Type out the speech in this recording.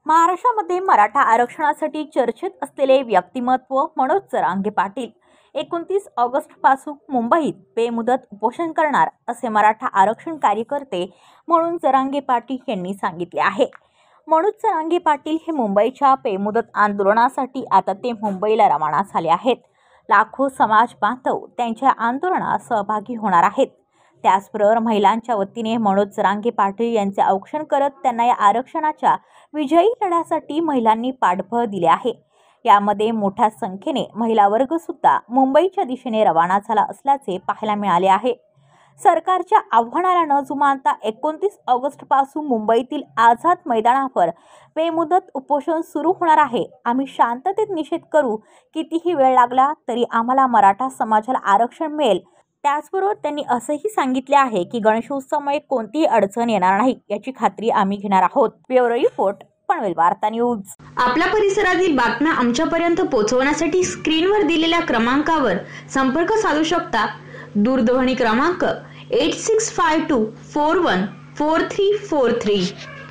महाराष्ट्रामध्ये मराठा आरक्षणासाठी चर्चेत असलेले व्यक्तिमत्व मनोज जरांगे पाटील 29 ऑगस्ट पासून मुंबईत बेमुदत उपोषण करणार असे मराठा आरक्षण कार्यकर्ते मनोज जरांगे पाटील यांनी सांगितले आहे। मनोज जरांगे पाटील हे मुंबईच्या बेमुदत आंदोलनासाठी आता ते मुंबईला रवाना झाले आहेत। लाखो समाज बांधव त्यांच्या आंदोलनात सहभागी होणार आहेत। त्याचबरोबर महिलांच्या वतीने मनोज जरांगे पाटील यांचे औक्षण करत त्यांना या आरक्षणाच्या विजयी लढ्यासाठी महिलांनी पाठबळ दिले आहे। यामध्ये मोठ्या संख्येने महिला वर्ग सुद्धा मुंबईच्या दिशेने रवाना झाला असल्याचे पाहायला मिळाले आहे। सरकारच्या आव्हानाला न जुमानता 29 ऑगस्ट पासून मुंबईतील आझाद मैदानावर बेमुदत उपोषण सुरू होणार आहे। आम्ही शांततेत निषेध करू, कितीही वेळ लागला तरी आम्हाला मराठा समाजाला आरक्षण मिळेल। त्याचबरोबर त्यांनी असंही सांगितले आहे की गणेशोत्सवामुळे कोणतीही अडचण येणार नाही याची खात्री आम्ही घेणार आहोत। ब्युरो रिपोर्ट, पनवेल वार्ता न्यूज। आपल्या परिसरातील बातम्या आमच्यापर्यंत पोहोचवण्यासाठी स्क्रीनवर दिलेल्या क्रमांकावर संपर्क साधू शकता। दूरध्वनी क्रमांक 8652414343।